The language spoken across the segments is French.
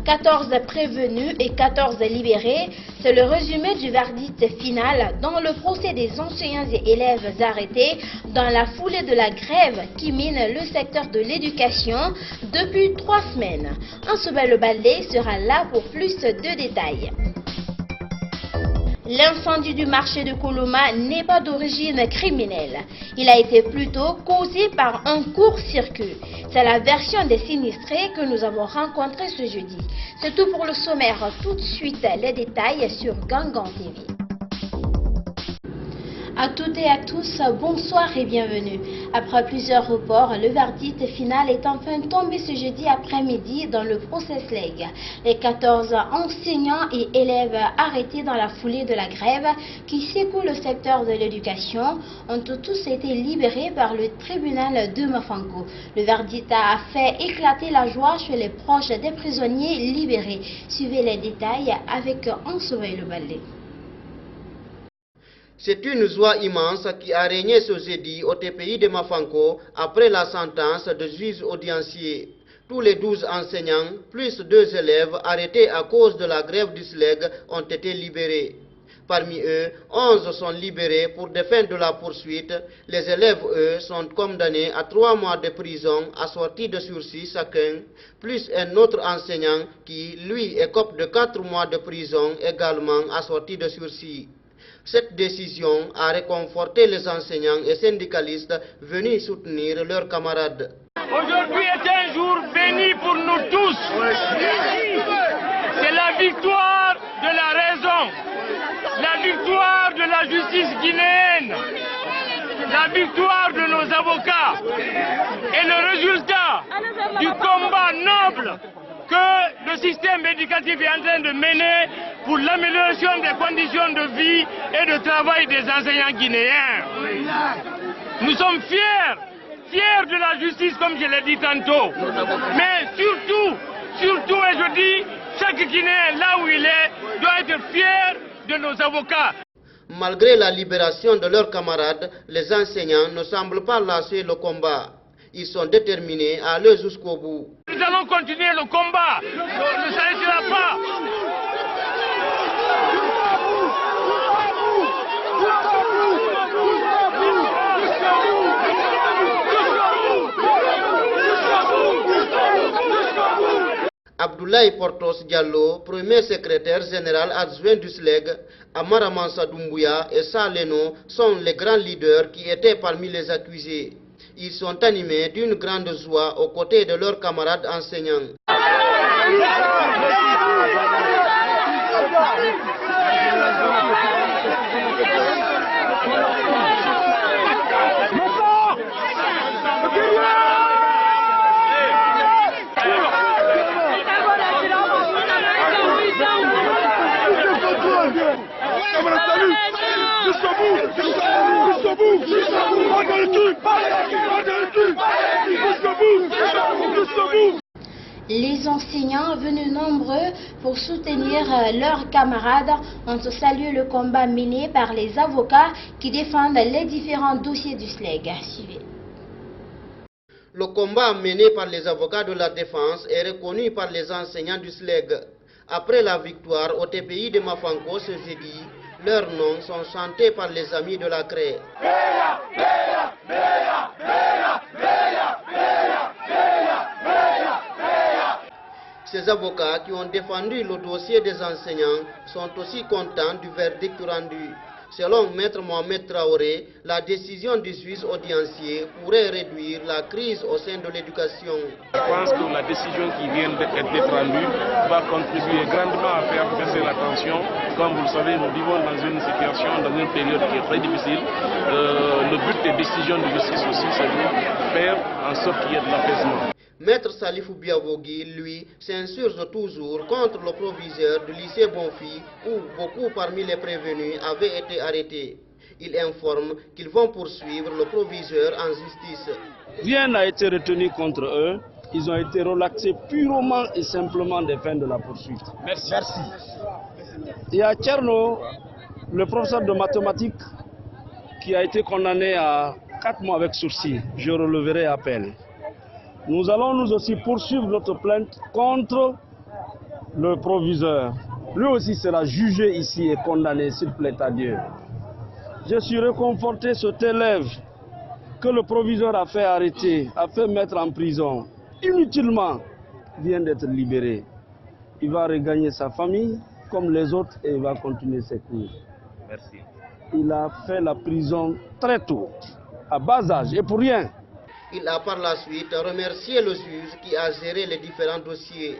14 prévenus et 14 libérés. C'est le résumé du verdict final dans le procès des enseignants et élèves arrêtés dans la foulée de la grève qui mine le secteur de l'éducation depuis 3 semaines. Ansoubel Baldé sera là pour plus de détails. L'incendie du marché de Koloma n'est pas d'origine criminelle. Il a été plutôt causé par un court-circuit. C'est la version des sinistrés que nous avons rencontrée ce jeudi. C'est tout pour le sommaire. Tout de suite, les détails sur Gangan TV. À toutes et à tous, bonsoir et bienvenue. Après plusieurs reports, le verdict final est enfin tombé ce jeudi après-midi dans le procès SLEG. Les 14 enseignants et élèves arrêtés dans la foulée de la grève qui secoue le secteur de l'éducation ont tous été libérés par le tribunal de Mafango. Le verdict a fait éclater la joie chez les proches des prisonniers libérés. Suivez les détails avec Ansoubel Baldé. C'est une joie immense qui a régné ce jeudi au TPI de Mafanko après la sentence de juge audiencier. Tous les 12 enseignants, plus 2 élèves arrêtés à cause de la grève du SLEG ont été libérés. Parmi eux, 11 sont libérés pour des fins de la poursuite. Les élèves, eux, sont condamnés à 3 mois de prison assortis de sursis chacun, plus un autre enseignant qui, lui, écope de 4 mois de prison également assorti de sursis. Cette décision a réconforté les enseignants et syndicalistes venus soutenir leurs camarades. Aujourd'hui est un jour béni pour nous tous. C'est la victoire de la raison, la victoire de la justice guinéenne, la victoire de nos avocats et le résultat du combat noble que le système éducatif est en train de mener pour l'amélioration des conditions de vie et de travail des enseignants guinéens. Nous sommes fiers de la justice comme je l'ai dit tantôt, mais surtout et je dis, chaque Guinéen là où il est doit être fier de nos avocats. Malgré la libération de leurs camarades, les enseignants ne semblent pas lâcher le combat. Ils sont déterminés à aller jusqu'au bout. Nous allons continuer le combat, ne s'arrêtera pas. Abdoulaye Portos Diallo, premier secrétaire général adjoint du SLEG, Amara Mansa Doumbouya et Saleno sont les grands leaders qui étaient parmi les accusés. Ils sont animés d'une grande joie aux côtés de leurs camarades enseignants. Les enseignants venus nombreux pour soutenir leurs camarades ont salué le combat mené par les avocats qui défendent les différents dossiers du SLEG. Suivez. Le combat mené par les avocats de la défense est reconnu par les enseignants du SLEG. Après la victoire au TPI de Mafanko ce jeudi, leurs noms sont chantés par les amis de la CRE. Ces avocats qui ont défendu le dossier des enseignants sont aussi contents du verdict rendu. Selon Maître Mohamed Traoré, la décision du juge audiencier pourrait réduire la crise au sein de l'éducation. Je pense que la décision qui vient d'être rendue va contribuer grandement à faire baisser la tension. Comme vous le savez, nous vivons dans une situation, dans une période qui est très difficile. Le but des décisions de justice aussi, c'est de faire en sorte qu'il y ait de l'apaisement. Maître Salifou Biavogui, lui, s'insurge toujours contre le proviseur du lycée Bonfi où beaucoup parmi les prévenus avaient été arrêtés. Il informe qu'ils vont poursuivre le proviseur en justice. Rien n'a été retenu contre eux. Ils ont été relaxés purement et simplement des fins de la poursuite. Merci. Et à Tcherno, le professeur de mathématiques qui a été condamné à 4 mois avec sursis, je releverai appel. Nous allons nous aussi poursuivre notre plainte contre le proviseur, lui aussi sera jugé ici et condamné, s'il plaît à Dieu. Je suis réconforté, cet élève que le proviseur a fait arrêter, a fait mettre en prison, inutilement, vient d'être libéré. Il va regagner sa famille comme les autres et il va continuer ses cours. Merci. Il a fait la prison très tôt, à bas âge, et pour rien. Il a par la suite remercié le juge qui a géré les différents dossiers.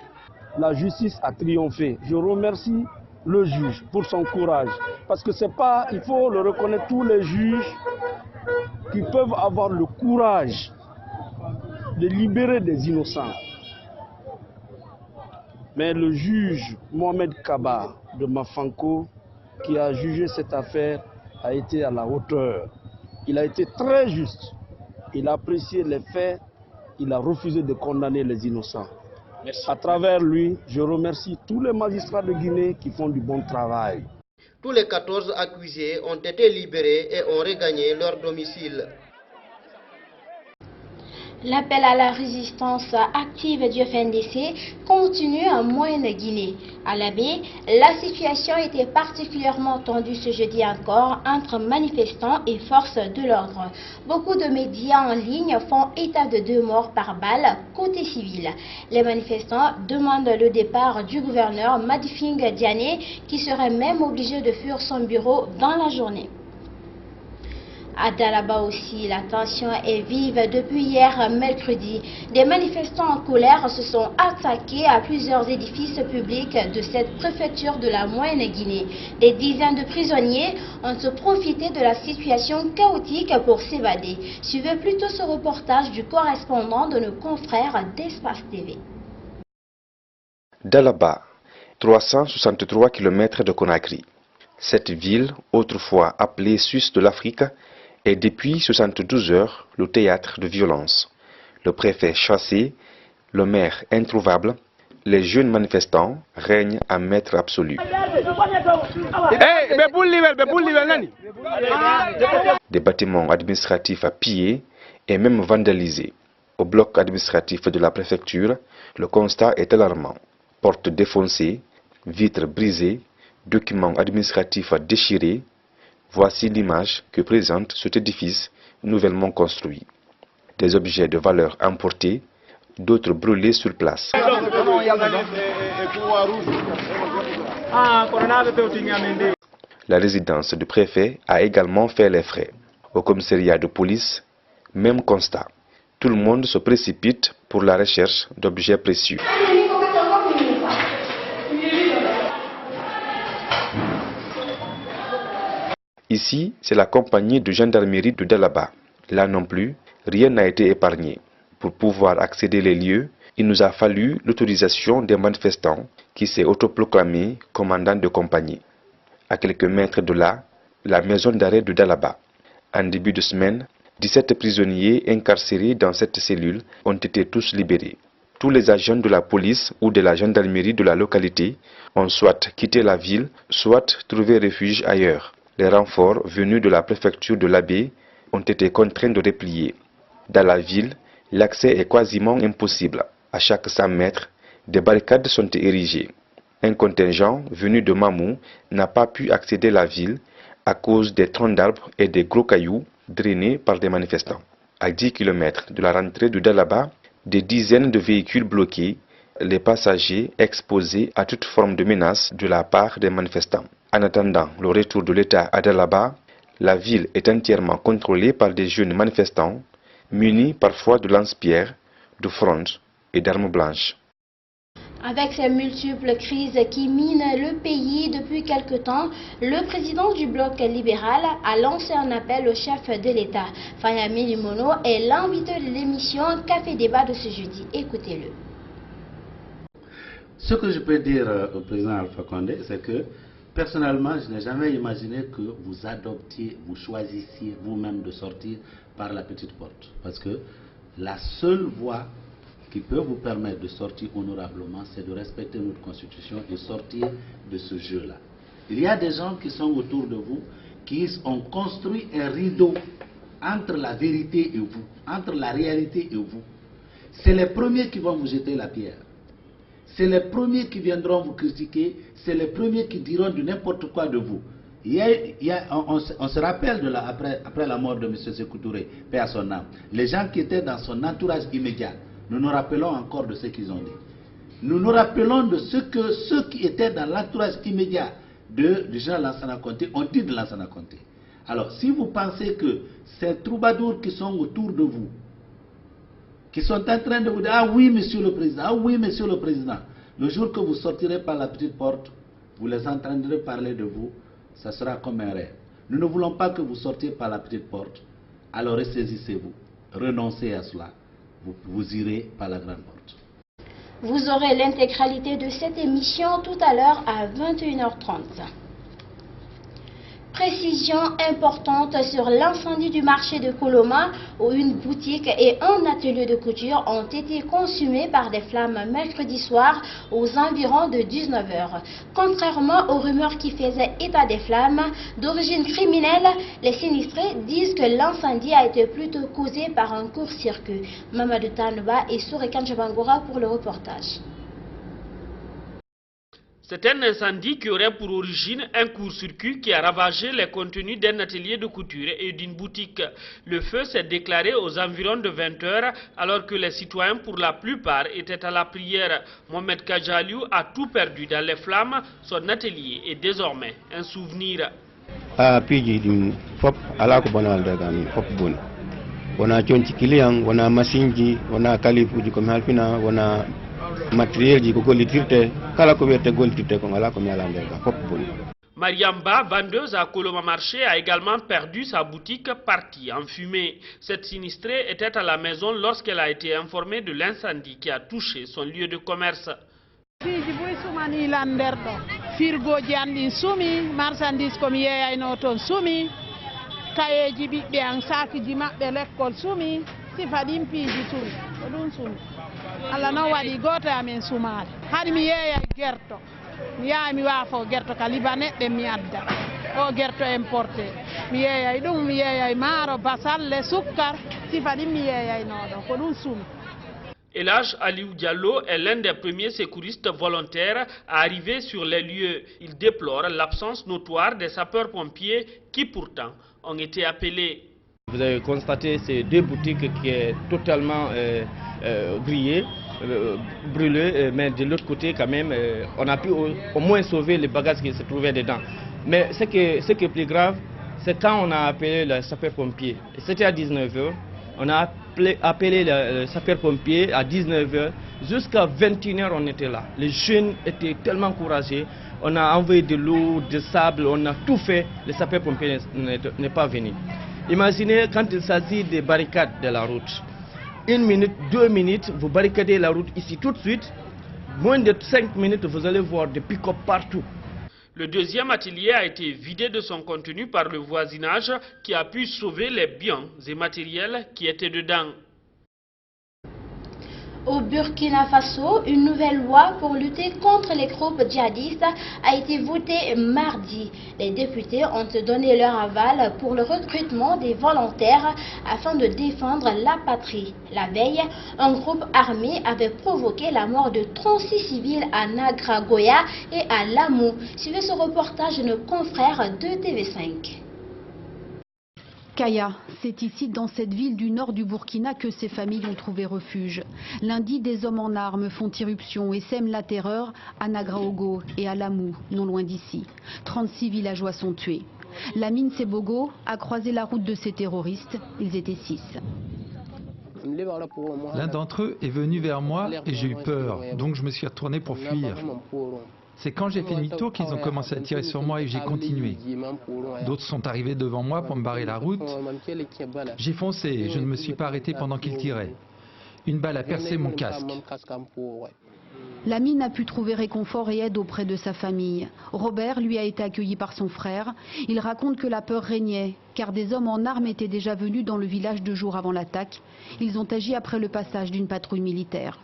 La justice a triomphé. Je remercie le juge pour son courage. Parce que c'est pas, il faut le reconnaître, tous les juges qui peuvent avoir le courage de libérer des innocents. Mais le juge Mohamed Kaba de Mafanko, qui a jugé cette affaire, a été à la hauteur. Il a été très juste. Il a apprécié les faits. Il a refusé de condamner les innocents. Merci. À travers lui, je remercie tous les magistrats de Guinée qui font du bon travail. Tous les 14 accusés ont été libérés et ont regagné leur domicile. L'appel à la résistance active du FNDC continue en Moyenne-Guinée. À Labé, la situation était particulièrement tendue ce jeudi encore entre manifestants et forces de l'ordre. Beaucoup de médias en ligne font état de 2 morts par balle côté civil. Les manifestants demandent le départ du gouverneur Madifing Diané qui serait même obligé de fuir son bureau dans la journée. À Dalaba aussi, la tension est vive depuis hier mercredi. Des manifestants en colère se sont attaqués à plusieurs édifices publics de cette préfecture de la Moyenne-Guinée. Des dizaines de prisonniers ont profité de la situation chaotique pour s'évader. Suivez plutôt ce reportage du correspondant de nos confrères d'Espace TV. Dalaba, 363 km de Conakry. Cette ville, autrefois appelée Suisse de l'Afrique, est depuis 72 heures le théâtre de violence. Le préfet chassé, le maire introuvable, les jeunes manifestants règnent à maître absolu. Des bâtiments administratifs pillés et même vandalisés. Au bloc administratif de la préfecture, le constat est alarmant. Portes défoncées, vitres brisées, documents administratifs déchirés. Voici l'image que présente cet édifice nouvellement construit. Des objets de valeur emportés, d'autres brûlés sur place. La résidence du préfet a également fait les frais. Au commissariat de police, même constat. Tout le monde se précipite pour la recherche d'objets précieux. Ici, c'est la compagnie de gendarmerie de Dalaba. Là non plus, rien n'a été épargné. Pour pouvoir accéder les lieux, il nous a fallu l'autorisation des manifestants qui s'est autoproclamé commandant de compagnie. À quelques mètres de là, la maison d'arrêt de Dalaba. En début de semaine, 17 prisonniers incarcérés dans cette cellule ont été tous libérés. Tous les agents de la police ou de la gendarmerie de la localité ont soit quitté la ville, soit trouvé refuge ailleurs. Les renforts venus de la préfecture de l'Abbé ont été contraints de replier. Dans la ville, l'accès est quasiment impossible. À chaque 100 mètres, des barricades sont érigées. Un contingent venu de Mamou n'a pas pu accéder à la ville à cause des troncs d'arbres et des gros cailloux drainés par des manifestants. À 10 km de la rentrée de Dalaba, des dizaines de véhicules bloqués, les passagers exposés à toute forme de menace de la part des manifestants. En attendant le retour de l'État à Dalaba, la ville est entièrement contrôlée par des jeunes manifestants, munis parfois de lance-pierres, de frondes et d'armes blanches. Avec ces multiples crises qui minent le pays depuis quelque temps, le président du bloc libéral a lancé un appel au chef de l'État. Fayami Limono est l'invité de l'émission Café Débat de ce jeudi. Écoutez-le. Ce que je peux dire au président Alpha Condé, c'est que personnellement, je n'ai jamais imaginé que vous adoptiez, vous choisissiez vous-même de sortir par la petite porte. Parce que la seule voie qui peut vous permettre de sortir honorablement, c'est de respecter notre constitution et sortir de ce jeu-là. Il y a des gens qui sont autour de vous, qui ont construit un rideau entre la vérité et vous, entre la réalité et vous. C'est les premiers qui vont vous jeter la pierre. c'est les premiers qui viendront vous critiquer, c'est les premiers qui diront de n'importe quoi de vous. On se rappelle après la mort de M. Sékou Touré, paix à son âme, les gens qui étaient dans son entourage immédiat, nous nous rappelons encore de ce qu'ils ont dit. Nous nous rappelons de ce que ceux qui étaient dans l'entourage immédiat du général Lansana Conté ont dit de Lansana Conté. Alors, si vous pensez que ces troubadours qui sont autour de vous, qui sont en train de vous dire « Ah oui, monsieur le président, ah oui, monsieur le président », le jour que vous sortirez par la petite porte, vous les entendrez parler de vous, ça sera comme un rêve. Nous ne voulons pas que vous sortiez par la petite porte, alors ressaisissez-vous, renoncez à cela, vous irez par la grande porte. Vous aurez l'intégralité de cette émission tout à l'heure à 21h30. Précision importante sur l'incendie du marché de Koloma où une boutique et un atelier de couture ont été consumés par des flammes mercredi soir aux environs de 19h. Contrairement aux rumeurs qui faisaient état des flammes d'origine criminelle, les sinistrés disent que l'incendie a été plutôt causé par un court-circuit. Mamadou Tanouba et Sourekan Jabangora pour le reportage. C'est un incendie qui aurait pour origine un court-circuit qui a ravagé les contenus d'un atelier de couture et d'une boutique. Le feu s'est déclaré aux environs de 20h alors que les citoyens pour la plupart étaient à la prière. Mohamed Kajaliou a tout perdu dans les flammes. Son atelier est désormais un souvenir. Mariamba, vendeuse à Koloma Marché, a également perdu sa boutique partie en fumée. Cette sinistrée était à la maison lorsqu'elle a été informée de l'incendie qui a touché son lieu de commerce. Allah no waɗi goto amen sumare haɗi mi yeeya gerto mi yaha mi waafo gerto ka libanette mi adda o gerto importé mi yeeyay ɗum mi yeeyay maaro basalle sukkar sifa ɗin mi yeeyaynoɗo ko ɗum sumi. Elhaj Aliou Diallo est l'un des premiers secouristes volontaires à arriver sur les lieux. Il déplore l'absence notoire des sapeurs-pompiers qui pourtant ont été appelés. Vous avez constaté ces deux boutiques qui est totalement grillées, brûlées, mais de l'autre côté quand même, on a pu au moins sauver les bagages qui se trouvaient dedans. Mais ce qui est plus grave, c'est quand on a appelé le sapeur-pompier. C'était à 19h, on a appelé le sapeur-pompier à 19h, jusqu'à 21h on était là. Les jeunes étaient tellement courageux, on a envoyé de l'eau, du sable, on a tout fait, le sapeur-pompier n'est pas venu. Imaginez quand il s'agit des barricades de la route. 1 minute, 2 minutes, vous barricadez la route ici tout de suite. Moins de 5 minutes, vous allez voir des pick-up partout. Le deuxième atelier a été vidé de son contenu par le voisinage qui a pu sauver les biens et matériels qui étaient dedans. Au Burkina Faso, une nouvelle loi pour lutter contre les groupes djihadistes a été votée mardi. Les députés ont donné leur aval pour le recrutement des volontaires afin de défendre la patrie. La veille, un groupe armé avait provoqué la mort de 36 civils à Nagragoya et à Lamou. Suivez ce reportage de nos confrères de TV5. Kaya, c'est ici, dans cette ville du nord du Burkina, que ces familles ont trouvé refuge. Lundi, des hommes en armes font irruption et sèment la terreur à Nagraogo et à Lamou, non loin d'ici. 36 villageois sont tués. Lamine Sebogo a croisé la route de ces terroristes. Ils étaient 6. L'un d'entre eux est venu vers moi et j'ai eu peur, donc je me suis retourné pour fuir. C'est quand j'ai fait demi-tour qu'ils ont commencé à tirer sur moi et j'ai continué. D'autres sont arrivés devant moi pour me barrer la route. J'ai foncé et je ne me suis pas arrêté pendant qu'ils tiraient. Une balle a percé mon casque. Lamine a pu trouver réconfort et aide auprès de sa famille. Robert, lui, a été accueilli par son frère. Il raconte que la peur régnait, car des hommes en armes étaient déjà venus dans le village 2 jours avant l'attaque. Ils ont agi après le passage d'une patrouille militaire.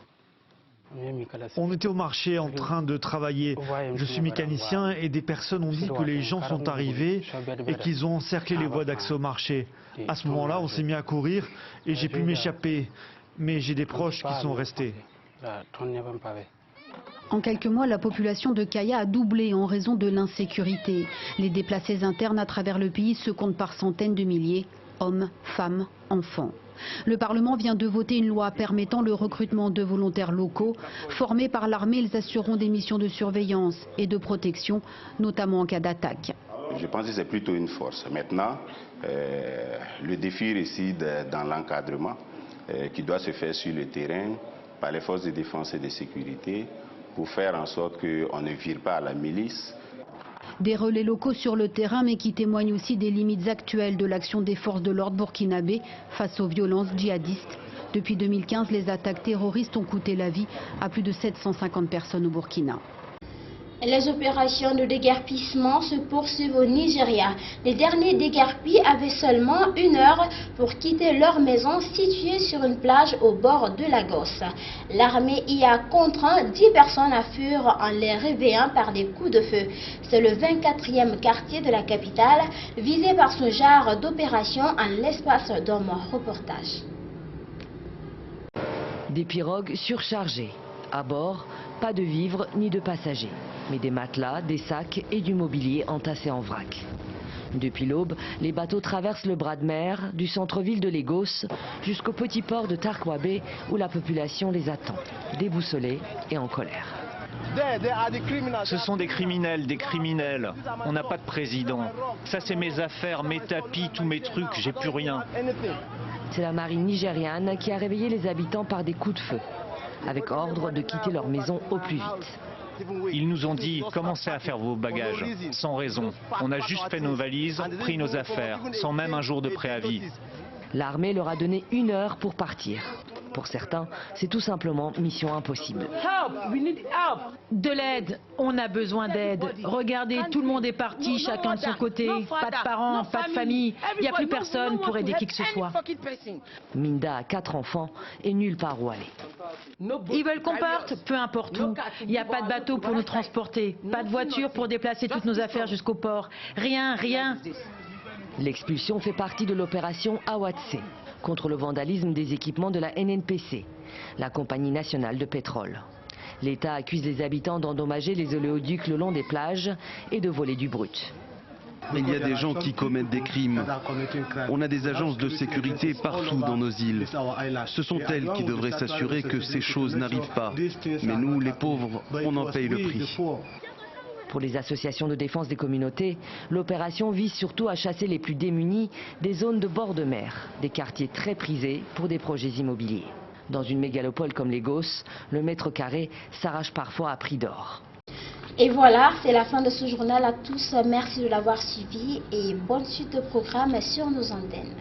On était au marché en train de travailler. Je suis mécanicien et des personnes ont dit que les gens sont arrivés et qu'ils ont encerclé les voies d'accès au marché. À ce moment-là, on s'est mis à courir et j'ai pu m'échapper. Mais j'ai des proches qui sont restés. En quelques mois, la population de Kaya a doublé en raison de l'insécurité. Les déplacés internes à travers le pays se comptent par centaines de milliers, hommes, femmes, enfants. Le Parlement vient de voter une loi permettant le recrutement de volontaires locaux. Formés par l'armée, ils assureront des missions de surveillance et de protection, notamment en cas d'attaque. Je pense que c'est plutôt une force. Maintenant, le défi réside dans l'encadrement qui doit se faire sur le terrain par les forces de défense et de sécurité pour faire en sorte qu'on ne vire pas à la milice. Des relais locaux sur le terrain, mais qui témoignent aussi des limites actuelles de l'action des forces de l'ordre burkinabé face aux violences djihadistes. Depuis 2015, les attaques terroristes ont coûté la vie à plus de 750 personnes au Burkina. Les opérations de déguerpissement se poursuivent au Nigeria. Les derniers déguerpis avaient seulement 1 heure pour quitter leur maison située sur une plage au bord de Lagos. L'armée y a contraint 10 personnes à fuir en les réveillant par des coups de feu. C'est le 24e quartier de la capitale visé par ce genre d'opération en l'espace d'un mois. Reportage. Des pirogues surchargées. À bord, pas de vivres ni de passagers, mais des matelas, des sacs et du mobilier entassés en vrac. Depuis l'aube, les bateaux traversent le bras de mer du centre-ville de Lagos jusqu'au petit port de Tarkwa-Bay où la population les attend, déboussolée et en colère. Ce sont des criminels, On n'a pas de président. Ça c'est mes affaires, mes tapis, tous mes trucs, j'ai plus rien. C'est la marine nigériane qui a réveillé les habitants par des coups de feu, avec ordre de quitter leur maison au plus vite. Ils nous ont dit, commencez à faire vos bagages, sans raison. On a juste fait nos valises, pris nos affaires, sans même un jour de préavis. L'armée leur a donné 1 heure pour partir. Pour certains, c'est tout simplement mission impossible. De l'aide, on a besoin d'aide. Regardez, tout le monde est parti, chacun de son côté. Pas de parents, pas de famille. Il n'y a plus personne pour aider qui que ce soit. Minda a 4 enfants et nulle part où aller. Ils veulent qu'on parte, peu importe où. Il n'y a pas de bateau pour nous transporter. Pas de voiture pour déplacer toutes nos affaires jusqu'au port. Rien. L'expulsion fait partie de l'opération Awatse, contre le vandalisme des équipements de la NNPC, la compagnie nationale de pétrole. L'État accuse les habitants d'endommager les oléoducs le long des plages et de voler du brut. Il y a des gens qui commettent des crimes. On a des agences de sécurité partout dans nos îles. Ce sont elles qui devraient s'assurer que ces choses n'arrivent pas. Mais nous, les pauvres, on en paye le prix. Pour les associations de défense des communautés, l'opération vise surtout à chasser les plus démunis des zones de bord de mer, des quartiers très prisés pour des projets immobiliers. Dans une mégalopole comme Lagos, le mètre carré s'arrache parfois à prix d'or. Et voilà, c'est la fin de ce journal à tous. Merci de l'avoir suivi et bonne suite de programme sur nos antennes.